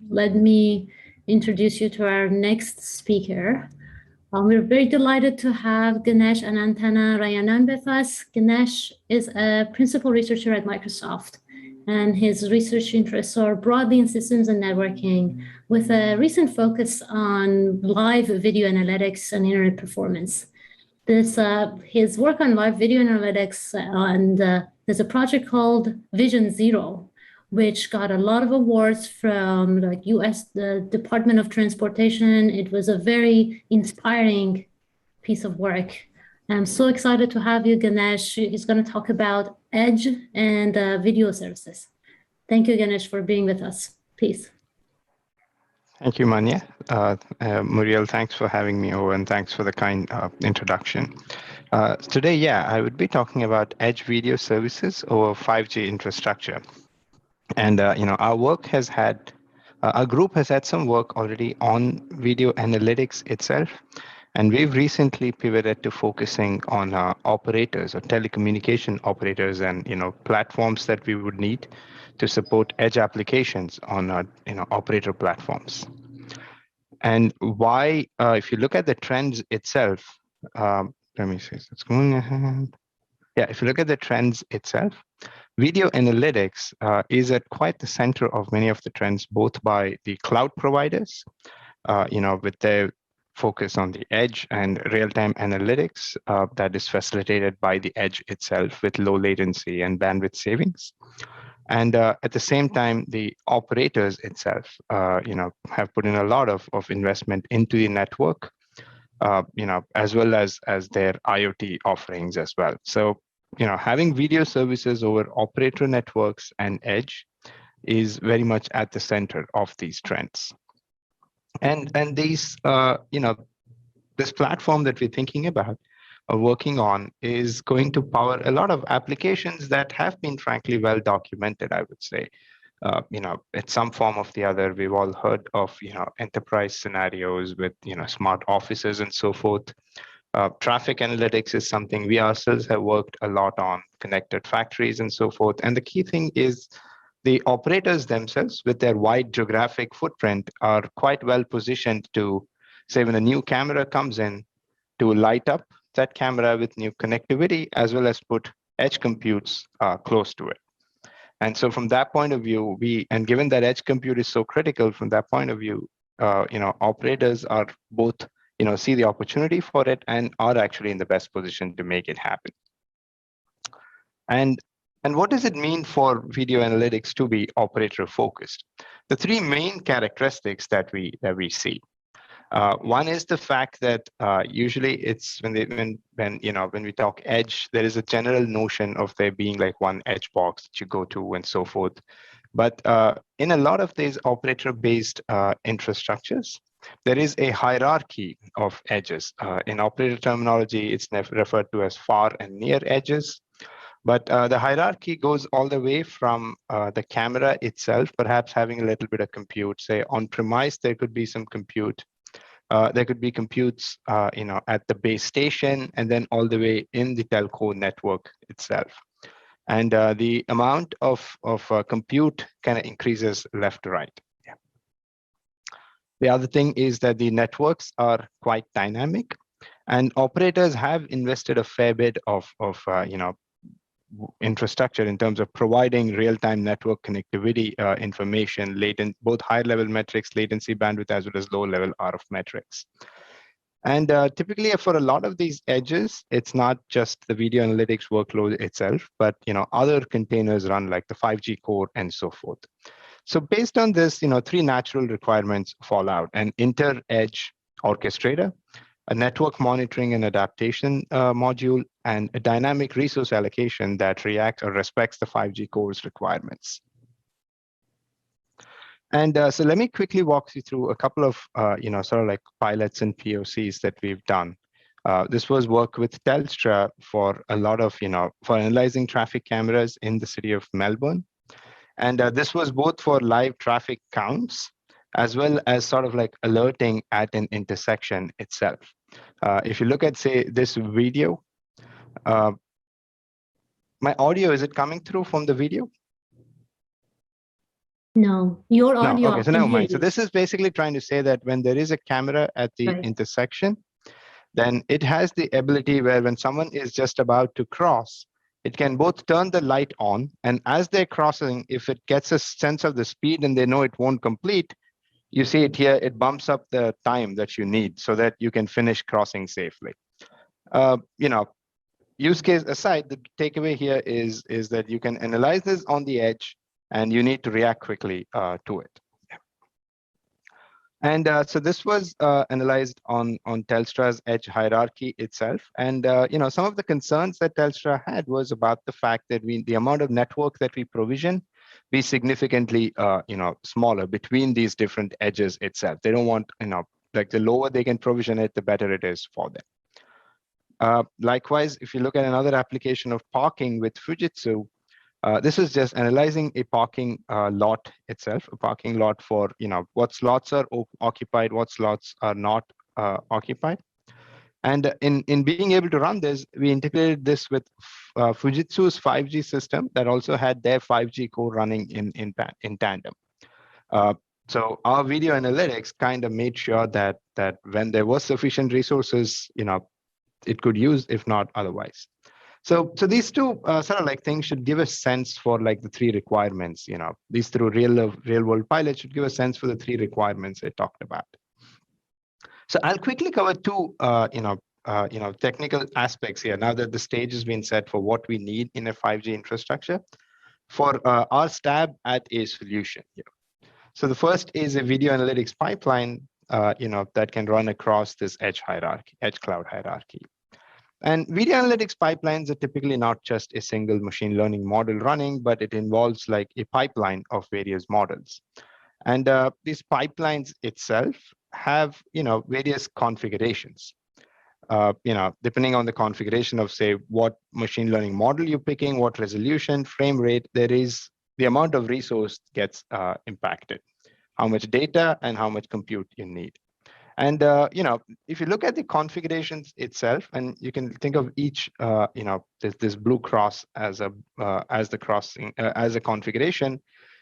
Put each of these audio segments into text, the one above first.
let me introduce you to our next speaker. We're very delighted to have Ganesh Ananthanarayanan with us. Ganesh is a principal researcher at Microsoft, and his research interests are broadly in systems and networking, with a recent focus on live video analytics and internet performance. His work on live video analytics, and there's a project called Vision Zero, which got a lot of awards from like the Department of Transportation. It was a very inspiring piece of work. I'm so excited to have you, Ganesh. He's going to talk about Edge and video services. Thank you, Ganesh, for being with us. Please. Thank you, Manya. Muriel, thanks for having me over, and thanks for the kind introduction. Today, I would be talking about Edge video services over 5G infrastructure. And our work has had, our group has had some work already on video analytics itself, and we've recently pivoted to focusing on operators or telecommunication operators and platforms that we would need to support edge applications on operator platforms. And why, if you look at the trends itself, let me see, it's going ahead. Yeah, if you look at the trends itself, video analytics is at quite the center of many of the trends, both by the cloud providers, with their focus on the edge and real-time analytics that is facilitated by the edge itself with low latency and bandwidth savings. And at the same time, the operators itself, have put in a lot of investment into the network, as well as their IoT offerings as well. So, having video services over operator networks and edge is very much at the center of these trends. And these, this platform that we're thinking about or working on is going to power a lot of applications that have been frankly well documented, I would say. At some form of the other, we've all heard of, enterprise scenarios with, smart offices and so forth. Traffic analytics is something we ourselves have worked a lot on, connected factories and so forth. And the key thing is the operators themselves, with their wide geographic footprint, are quite well positioned to, say, when a new camera comes in, to light up that camera with new connectivity, as well as put edge computes close to it. And so from that point of view, and given that edge compute is so critical from that point of view, operators are both see the opportunity for it and are actually in the best position to make it happen. And what does it mean for video analytics to be operator focused? The three main characteristics that we see. One is the fact that usually it's when we talk edge, there is a general notion of there being like one edge box that you go to and so forth. But in a lot of these operator-based infrastructures, there is a hierarchy of edges. In operator terminology, it's referred to as far and near edges. But the hierarchy goes all the way from the camera itself, perhaps having a little bit of compute. Say on-premise, there could be some compute. There could be computes, at the base station, and then all the way in the telco network itself. And the amount of compute kind of increases left to right. Yeah. The other thing is that the networks are quite dynamic, and operators have invested a fair bit of infrastructure in terms of providing real-time network connectivity information, both high-level metrics, latency, bandwidth, as well as low-level RF metrics. And typically for a lot of these edges, it's not just the video analytics workload itself, but other containers run like the 5G core and so forth. So based on this, three natural requirements fall out: an inter-edge orchestrator, a network monitoring and adaptation module, and a dynamic resource allocation that reacts or respects the 5G core's requirements. And so let me quickly walk you through a couple of, sort of like pilots and POCs that we've done. This was work with Telstra for a lot of, for analyzing traffic cameras in the city of Melbourne. And this was both for live traffic counts, as well as sort of like alerting at an intersection itself. If you look at, say, this video, my audio, is it coming through from the video? No, your No, audio, okay, I so can never hear mind. So you. this is basically trying to say that when there is a camera at the Right. intersection, then it has the ability where when someone is just about to cross, it can both turn the light on, and as they're crossing, if it gets a sense of the speed and they know it won't complete, you see it here, it bumps up the time that you need so that you can finish crossing safely. You know, use case aside, the takeaway here is that you can analyze this on the edge and you need to react quickly to it. And so this was analyzed on Telstra's edge hierarchy itself. And you know, some of the concerns that Telstra had was about the fact that the amount of network that we provision be significantly you know, smaller between these different edges itself. They don't want, you know, like the lower they can provision it, the better it is for them. Likewise, if you look at another application of parking with Fujitsu, this is just analyzing a parking lot itself, a parking lot for, you know, what slots are occupied, what slots are not occupied. And in being able to run this, we integrated this with Fujitsu's 5G system that also had their 5G core running in tandem. So our video analytics kind of made sure that when there was sufficient resources, you know, it could use, if not otherwise. So these two sort of like things should give a sense for like the three requirements. You know, these through real world pilots should give a sense for the three requirements I talked about. So I'll quickly cover two you know, technical aspects here. Now that the stage has been set for what we need in a 5G infrastructure for our stab at a solution here. So the first is a video analytics pipeline, you know, that can run across this edge hierarchy, edge cloud hierarchy. And video analytics pipelines are typically not just a single machine learning model running, but it involves like a pipeline of various models. And these pipelines itself have, you know, various configurations. You know, depending on the configuration of, say, what machine learning model you're picking, what resolution, frame rate, there is the amount of resource gets impacted, how much data and how much compute you need. And you know, if you look at the configurations itself, and you can think of each, you know, this blue cross as a as a configuration,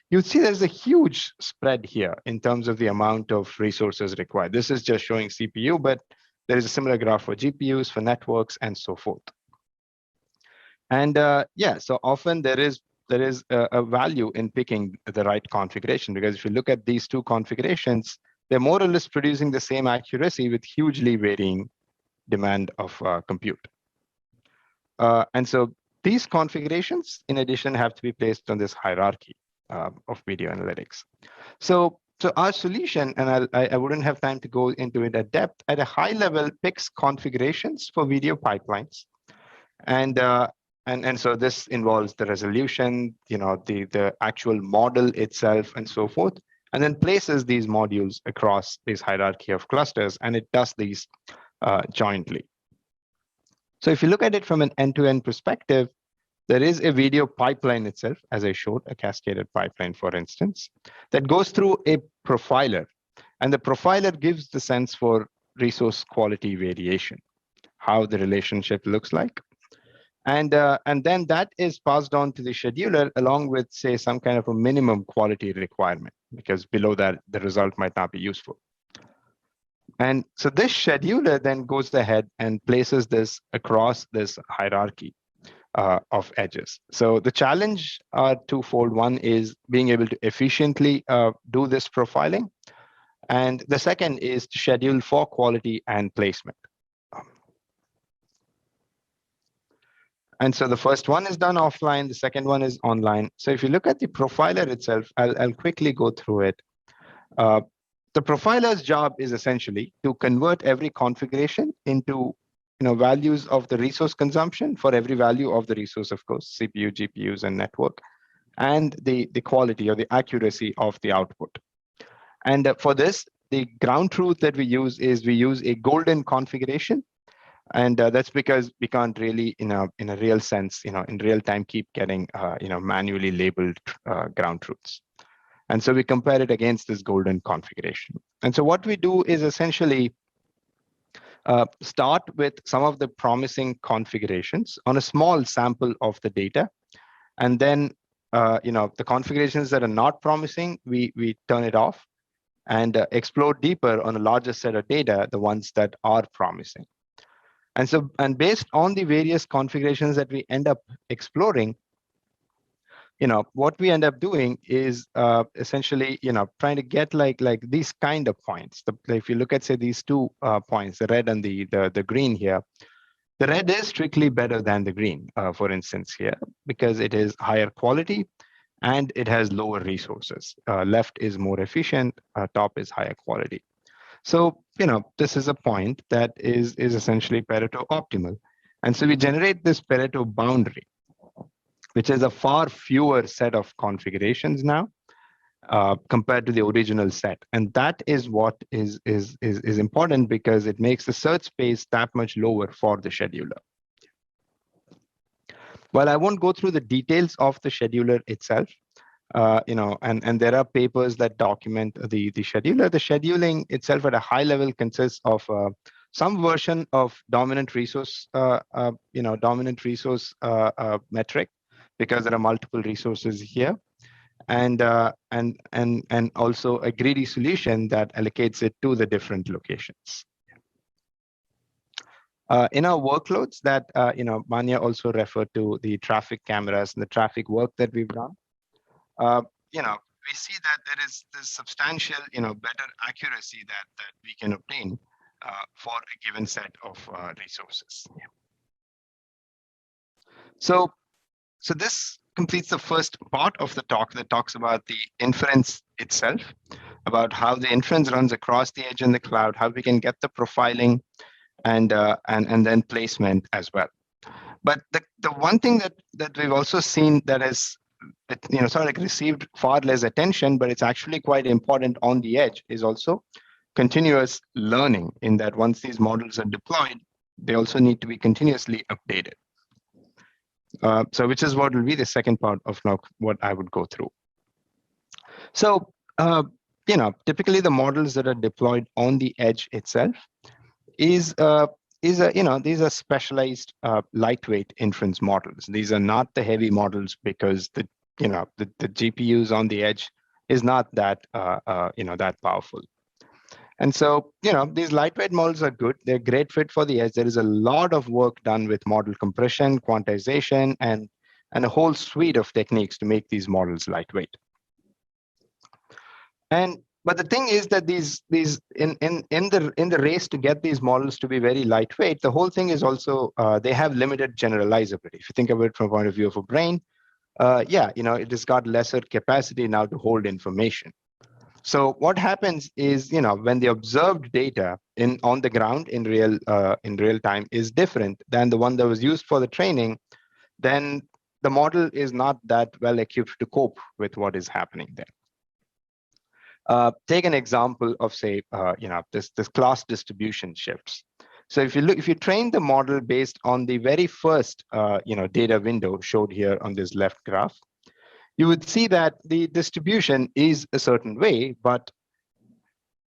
you'd see there's a huge spread here in terms of the amount of resources required. This is just showing CPU, but there is a similar graph for GPUs, for networks, and so forth. And yeah, so often there is a value in picking the right configuration, because if you look at these two configurations, they're more or less producing the same accuracy with hugely varying demand of compute. And so these configurations, in addition, have to be placed on this hierarchy of video analytics. So our solution, and I wouldn't have time to go into it at depth, at a high level picks configurations for video pipelines. And so this involves the resolution, you know, the actual model itself and so forth, and then places these modules across this hierarchy of clusters, and it does these jointly. So if you look at it from an end-to-end perspective, there is a video pipeline itself, as I showed, a cascaded pipeline, for instance, that goes through a profiler. And the profiler gives the sense for resource quality variation, how the relationship looks like. And then that is passed on to the scheduler along with, say, some kind of a minimum quality requirement, because below that, the result might not be useful. And so this scheduler then goes ahead and places this across this hierarchy of edges. So the challenge are twofold. One is being able to efficiently do this profiling. And the second is to schedule for quality and placement. And so the first one is done offline, the second one is online. So if you look at the profiler itself, I'll quickly go through it. The profiler's job is essentially to convert every configuration into, you know, values of the resource consumption for every value of the resource, of course, CPU, GPUs, and network, and the quality or the accuracy of the output. And for this, the ground truth that we use is we use a golden configuration. And that's because we can't really, in a real sense, you know, in real time, keep getting, you know, manually labeled ground truths. And so we compare it against this golden configuration. And so what we do is essentially start with some of the promising configurations on a small sample of the data, and then the configurations that are not promising, we turn it off and explore deeper on a larger set of data, the ones that are promising. And based on the various configurations that we end up exploring, what we end up doing is essentially, trying to get like these kind of points. If you look at, say, these 2 points, the red and the green here, the red is strictly better than the green, for instance, here, because it is higher quality and it has lower resources. Left is more efficient, top is higher quality. So, this is a point that is essentially Pareto optimal. And so we generate this Pareto boundary, which is a far fewer set of configurations now compared to the original set. And that is what is important, because it makes the search space that much lower for the scheduler. Well, I won't go through the details of the scheduler itself. And there are papers that document the scheduler. The scheduling itself at a high level consists of some version of dominant resource metric, because there are multiple resources here, and also a greedy solution that allocates it to the different locations. In our workloads that Manya also referred to, the traffic cameras and the traffic work that we've done. We see that there is this substantial, better accuracy that we can obtain for a given set of resources. Yeah. So this completes the first part of the talk that talks about the inference itself, about how the inference runs across the edge in the cloud, how we can get the profiling and then placement as well. But the one thing that we've also seen that is sort of like received far less attention, but it's actually quite important on the edge, is also continuous learning, in that once these models are deployed, they also need to be continuously updated. So which is what will be the second part of now what I would go through. So, typically the models that are deployed on the edge itself these are specialized lightweight inference models. These are not the heavy models, because the GPUs on the edge is not that that powerful. And so, these lightweight models are good. They're a great fit for the edge. There is a lot of work done with model compression, quantization, and a whole suite of techniques to make these models lightweight. But the thing is that these in the race to get these models to be very lightweight, the whole thing is also they have limited generalizability. If you think of it from a point of view of a brain, it has got lesser capacity now to hold information. So what happens is, when the observed data on the ground in real time is different than the one that was used for the training, then the model is not that well equipped to cope with what is happening there. Take an example of, say, this class distribution shifts. So if you train the model based on the very first data window showed here on this left graph, you would see that the distribution is a certain way, but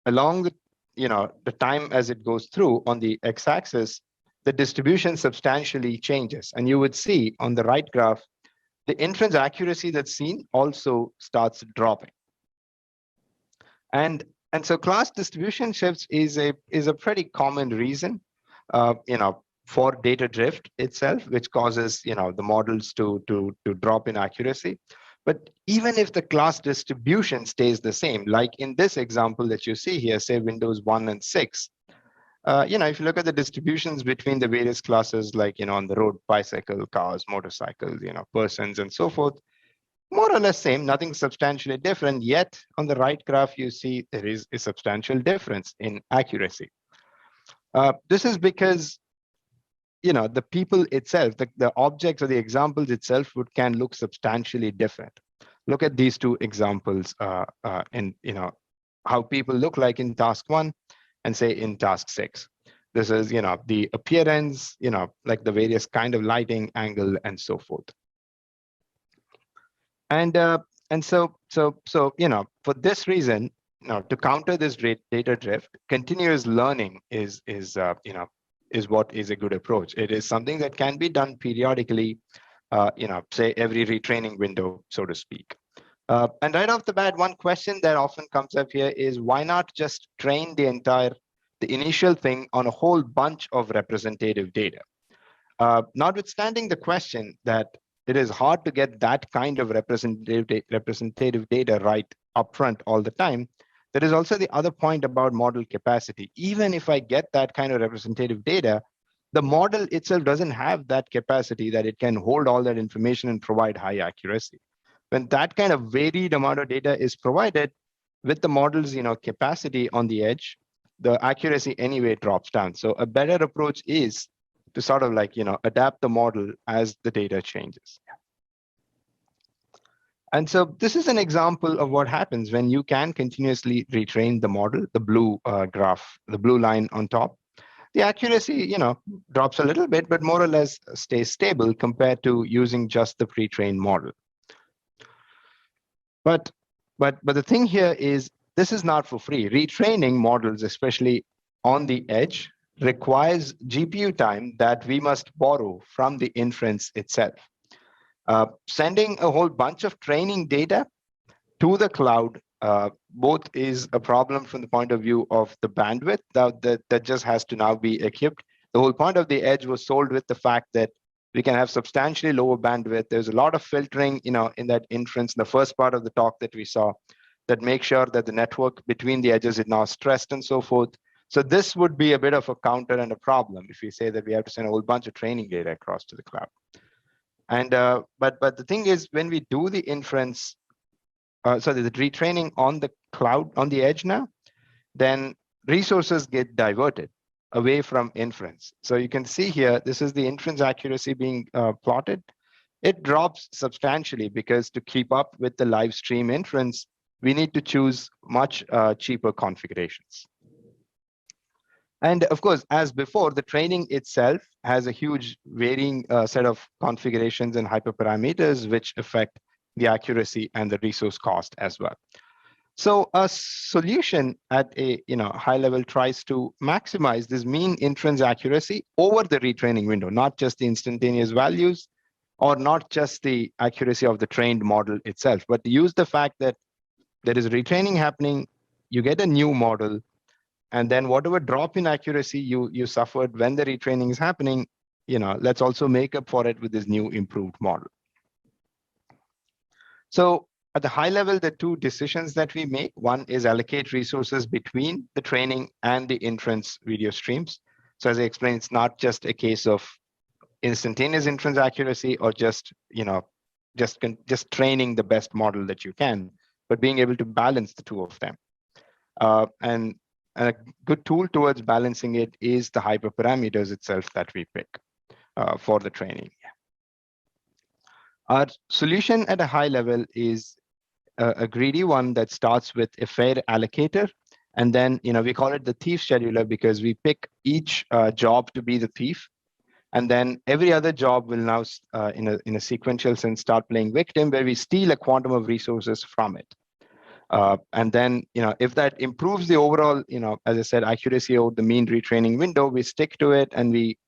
along the time as it goes through on the x-axis, the distribution substantially changes. And you would see on the right graph, the inference accuracy that's seen also starts dropping. And so class distribution shifts is a pretty common reason, for data drift itself, which causes the models to drop in accuracy. But even if the class distribution stays the same, like in this example that you see here, say Windows 1 and 6, if you look at the distributions between the various classes, like on the road, bicycle, cars, motorcycles, persons, and so forth, more or less same, nothing substantially different. Yet on the right graph, you see there is a substantial difference in accuracy. This is because the people itself, the objects or the examples itself can look substantially different. Look at these two examples in how people look like in task 1 and say in task 6. This is the appearance, like the various kind of lighting, angle, and so forth. And so for this reason, to counter this data drift, continuous learning is what is a good approach. It is something that can be done periodically, say every retraining window, so to speak. And right off the bat, one question that often comes up here is why not just train the initial thing on a whole bunch of representative data? Notwithstanding the question that it is hard to get that kind of representative data right upfront all the time, there is also the other point about model capacity. Even if I get that kind of representative data, the model itself doesn't have that capacity that it can hold all that information and provide high accuracy. When that kind of varied amount of data is provided with the model's capacity on the edge, the accuracy anyway drops down. So a better approach is to sort of adapt the model as the data changes. And so this is an example of what happens when you can continuously retrain the model, the blue graph, the blue line on top. The accuracy, drops a little bit, but more or less stays stable compared to using just the pre-trained model. But the thing here is this is not for free. Retraining models, especially on the edge, requires GPU time that we must borrow from the inference itself. Sending a whole bunch of training data to the cloud both is a problem from the point of view of the bandwidth that just has to now be equipped. The whole point of the edge was sold with the fact that we can have substantially lower bandwidth. There's a lot of filtering, in that inference, in the first part of the talk that we saw, that make sure that the network between the edges is not stressed and so forth. So this would be a bit of a counter and a problem if we say that we have to send a whole bunch of training data across to the cloud. And but the thing is, when we do the inference, the retraining on the cloud, on the edge now, then resources get diverted away from inference. So you can see here, this is the inference accuracy being plotted. It drops substantially because to keep up with the live stream inference, we need to choose much cheaper configurations. And of course, as before, the training itself has a huge varying set of configurations and hyperparameters which affect the accuracy and the resource cost as well. So a solution at a high level tries to maximize this mean inference accuracy over the retraining window, not just the instantaneous values or not just the accuracy of the trained model itself, but to use the fact that there is retraining happening, you get a new model, and then whatever drop in accuracy you suffered when the retraining is happening, let's also make up for it with this new improved model. So at the high level, the two decisions that we make, one is allocate resources between the training and the inference video streams. So as I explained, it's not just a case of instantaneous inference accuracy or just training the best model that you can, but being able to balance the two of them. And a good tool towards balancing it is the hyperparameters itself that we pick for the training. Our solution at a high level is a greedy one that starts with a fair allocator. And then, we call it the thief scheduler because we pick each job to be the thief. And then every other job will now, in a sequential sense, start playing victim, where we steal a quantum of resources from it. And then, if that improves the overall, as I said, accuracy over the mean retraining window, we stick to it and we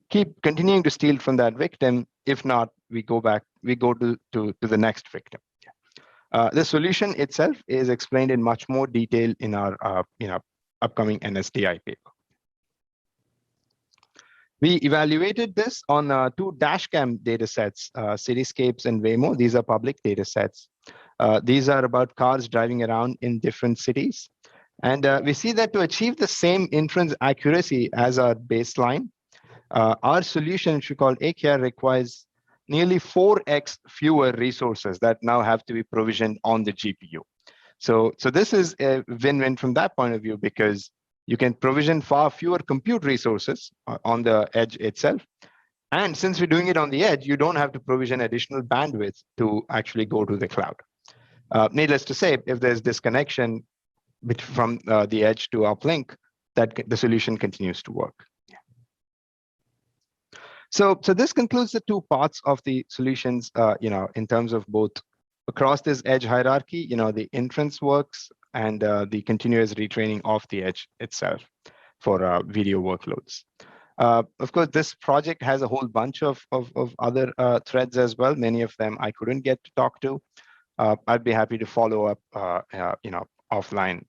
keep continuing to steal from that victim. If not, we go to the next victim. The solution itself is explained in much more detail in our upcoming NSDI paper. We evaluated this on two dashcam data sets, Cityscapes and Waymo. These are public data sets. These are about cars driving around in different cities. And we see that to achieve the same inference accuracy as our baseline, our solution, which we call ACR, requires nearly 4x fewer resources that now have to be provisioned on the GPU. So this is a win-win from that point of view, because you can provision far fewer compute resources on the edge itself. And since we're doing it on the edge, you don't have to provision additional bandwidth to actually go to the cloud. Needless to say, if there's disconnection from the edge to uplink, that the solution continues to work. So this concludes the two parts of the solutions, in terms of both across this edge hierarchy, the inference works and the continuous retraining of the edge itself for video workloads. Of course, this project has a whole bunch of other threads as well. Many of them I couldn't get to talk to. I'd be happy to follow up, offline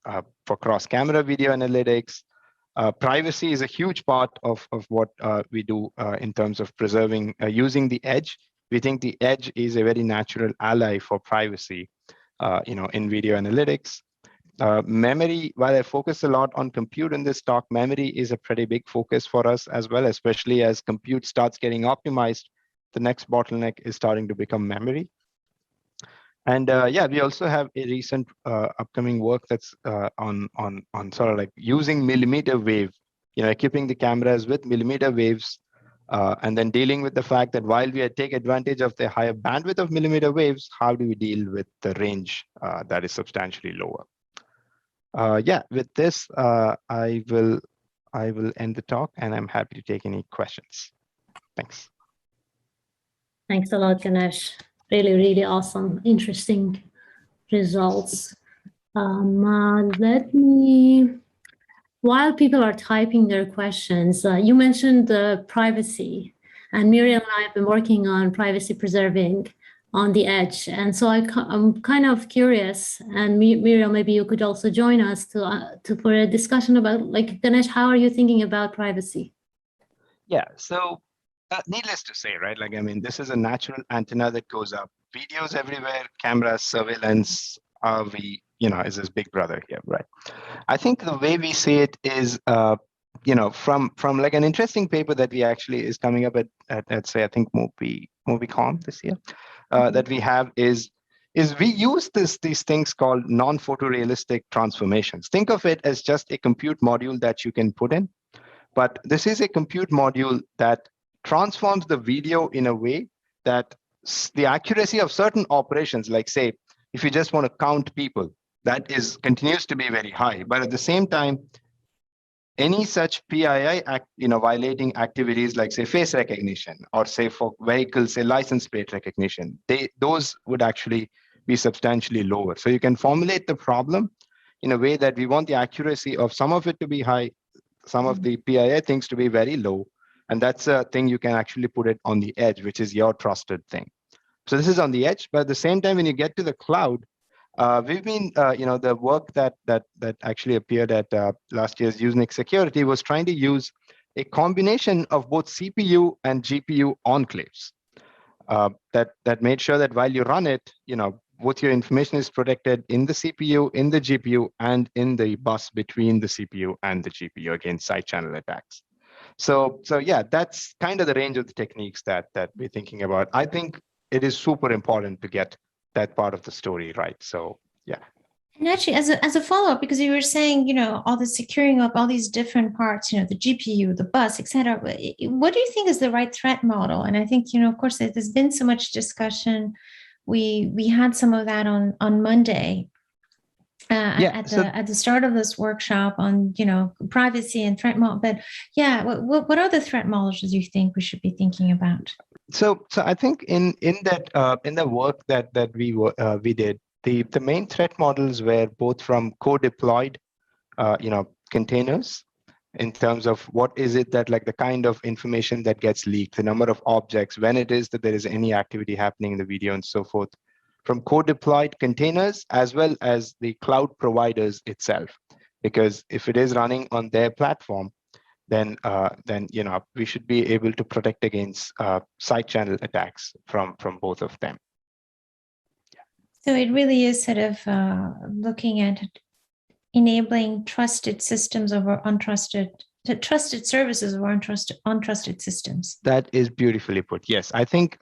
for cross-camera video analytics. Privacy is a huge part of what we do in terms of preserving, using the edge. We think the edge is a very natural ally for privacy, in video analytics. Memory, while I focus a lot on compute in this talk, memory is a pretty big focus for us as well, especially as compute starts getting optimized. The next bottleneck is starting to become memory. And yeah, we also have a recent upcoming work that's on sort of like using millimeter wave, equipping the cameras with millimeter waves, and then dealing with the fact that while we take advantage of the higher bandwidth of millimeter waves, how do we deal with the range that is substantially lower? Yeah, with this, I will end the talk, and I'm happy to take any questions. Thanks. Thanks a lot, Ganesh. Really, really awesome, interesting results. Let me, while people are typing their questions, you mentioned the privacy, and Miriam and I have been working on privacy preserving on the edge. And so I'm kind of curious, and Miriam, maybe you could also join us to for a discussion about, like, Ganesh, how are you thinking about privacy? Yeah, so needless to say, right? Like, I mean, this is a natural antenna that goes up. Videos everywhere, cameras, surveillance, is this big brother here, right? I think the way we see it is, from like an interesting paper that we actually is coming up at say, I think MobiCom this year, that we have is we use these things called non-photorealistic transformations. Think of it as just a compute module that you can put in, but this is a compute module that transforms the video in a way that the accuracy of certain operations, like say, if you just want to count people, that continues to be very high. But at the same time, any such PII violating activities like say face recognition, or say for vehicles, say license plate recognition, those would actually be substantially lower. So you can formulate the problem in a way that we want the accuracy of some of it to be high, some of the PII things to be very low. And that's a thing you can actually put it on the edge, which is your trusted thing. So this is on the edge, but at the same time, when you get to the cloud, we've been, the work that actually appeared at last year's USENIX Security was trying to use a combination of both CPU and GPU enclaves that made sure that while you run it, both your information is protected in the CPU, in the GPU, and in the bus between the CPU and the GPU against side channel attacks. So yeah, that's kind of the range of the techniques that we're thinking about. I think it is super important to get that part of the story right. So yeah. And actually, as a follow-up, because you were saying, all the securing of all these different parts, the GPU, the bus, et cetera. What do you think is the right threat model? And I think, of course, there's been so much discussion. We had some of that on Monday. At the start of this workshop on privacy and threat model. But yeah, what are the threat models do you think we should be thinking about? So I think in the work that we did, the main threat models were both from co-deployed containers, in terms of what is it that, like, the kind of information that gets leaked, the number of objects, when it is that there is any activity happening in the video, and so forth, from co-deployed containers, as well as the cloud providers itself. Because if it is running on their platform, then we should be able to protect against side channel attacks from both of them. Yeah. So it really is sort of looking at enabling trusted systems over trusted services over untrusted systems. That is beautifully put. Yes, I think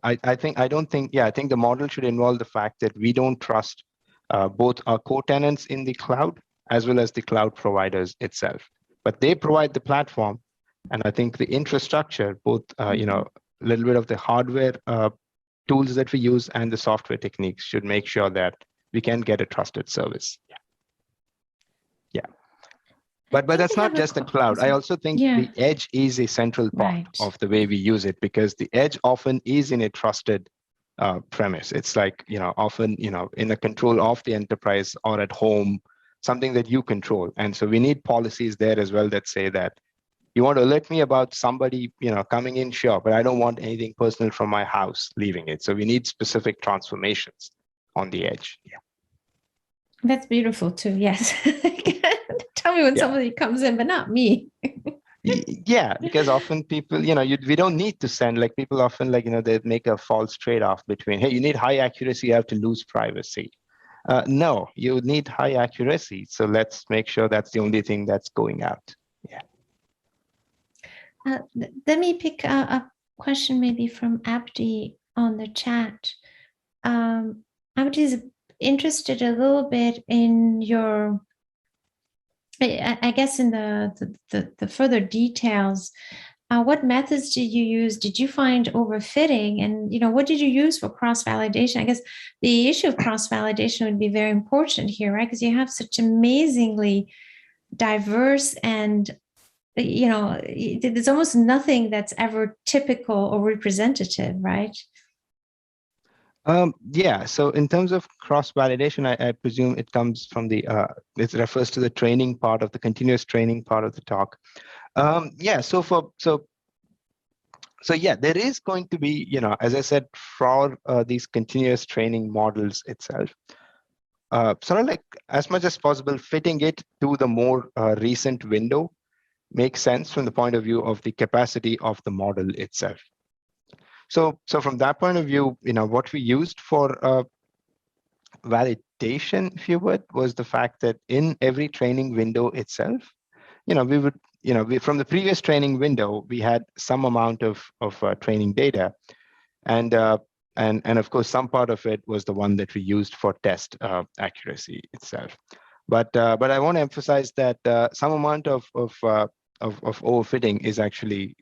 I think the model should involve the fact that we don't trust both our co-tenants in the cloud as well as the cloud providers itself. But they provide the platform, and I think the infrastructure, both a little bit of the hardware tools that we use and the software techniques, should make sure that we can get a trusted service. Yeah. But that's not just the cloud. I also think the edge is a central part of the way we use it, because the edge often is in a trusted premise. It's like, often, in the control of the enterprise or at home, something that you control. And so we need policies there as well that say that You want to alert me about somebody, coming in, sure, but I don't want anything personal from my house leaving it. So we need specific transformations on the edge. Yeah. That's beautiful too. Yes. Tell me when somebody comes in, but not me. Yeah, because often people, we don't need to send, like people often they make a false trade-off between, hey, you need high accuracy, you have to lose privacy. No, you need high accuracy. So let's make sure that's the only thing that's going out. Yeah. Let me pick a question maybe from Abdi on the chat. Abdi is interested a little bit in your, I guess, in the further details. What methods did you use? Did you find overfitting? And what did you use for cross-validation? I guess the issue of cross-validation would be very important here, right? Because you have such amazingly diverse and there's almost nothing that's ever typical or representative, right? Yeah. So in terms of cross-validation, I presume it comes from it refers to the training part of the continuous training part of the talk. Yeah. So yeah, there is going to be, as I said, for these continuous training models itself, sort of like as much as possible, fitting it to the more recent window makes sense from the point of view of the capacity of the model itself. So from that point of view, what we used for validation, if you would, was the fact that in every training window itself, we would, from the previous training window, we had some amount of training data, and of course, some part of it was the one that we used for test accuracy itself. But I want to emphasize that some amount of overfitting is actually,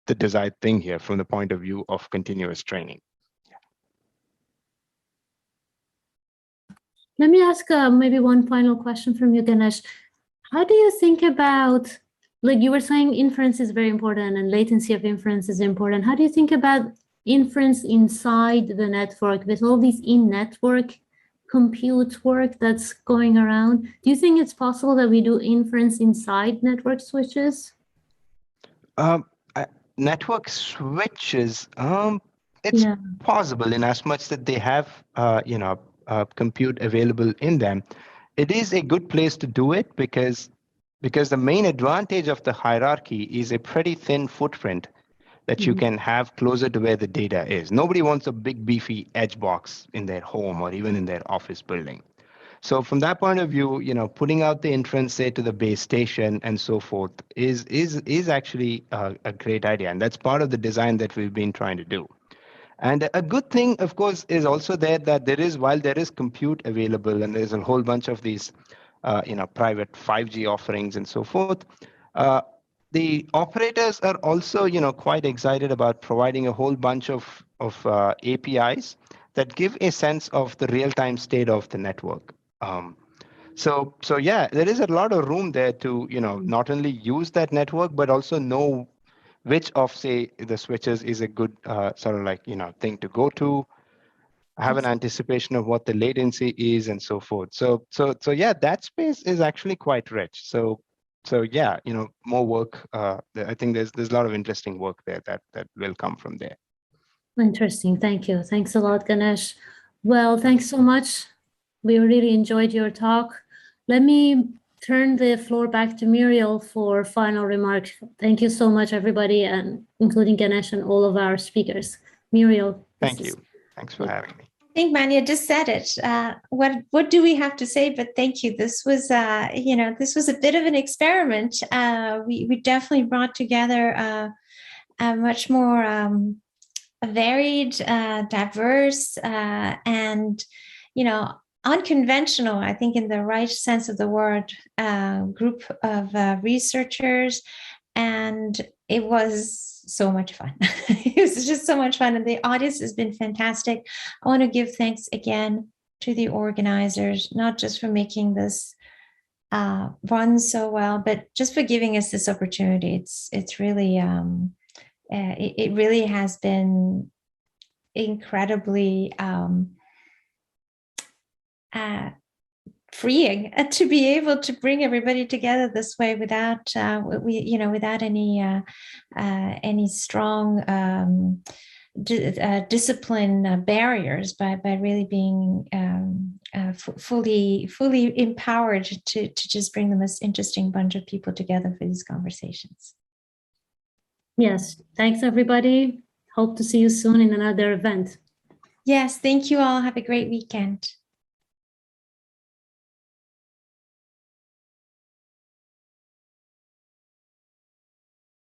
the desired thing here from the point of view of continuous training. Let me ask maybe one final question from you, Ganesh. How do you think about, like you were saying, inference is very important and latency of inference is important. How do you think about inference inside the network with all these in-network compute work that's going around? Do you think it's possible that we do inference inside network switches? Network switches, it's possible in as much that they have, compute available in them. It is a good place to do it because the main advantage of the hierarchy is a pretty thin footprint that you can have closer to where the data is. Nobody wants a big beefy edge box in their home or even in their office building. So from that point of view, putting out the inference, say, to the base station and so forth is actually a great idea. And that's part of the design that we've been trying to do. And a good thing, of course, is also that while there is compute available and there's a whole bunch of these, private 5G offerings and so forth, the operators are also, quite excited about providing a whole bunch of APIs that give a sense of the real-time state of the network. So yeah, there is a lot of room there to, not only use that network, but also know which of, say, the switches is a good sort of like, thing to go to, have an anticipation of what the latency is and so forth. So yeah, that space is actually quite rich. So yeah, more work. I think there's a lot of interesting work there that will come from there. Interesting. Thank you. Thanks a lot, Ganesh. Well, thanks so much. We really enjoyed your talk. Let me turn the floor back to Muriel for final remarks. Thank you so much, everybody, and including Ganesh and all of our speakers. Muriel. Thank you. Thanks for having me. I think Manya just said it. What do we have to say? But thank you. This was, this was a bit of an experiment. We definitely brought together a much more varied, diverse, and unconventional, I think in the right sense of the word, group of researchers, and it was so much fun. It was just so much fun, and the audience has been fantastic. I want to give thanks again to the organizers, not just for making this run so well, but just for giving us this opportunity. It's really it really has been freeing to be able to bring everybody together this way without without any strong discipline barriers, by really being fully empowered to just bring the most interesting bunch of people together for these conversations. Yes, thanks everybody. Hope to see you soon in another event. Yes, thank you all. Have a great weekend.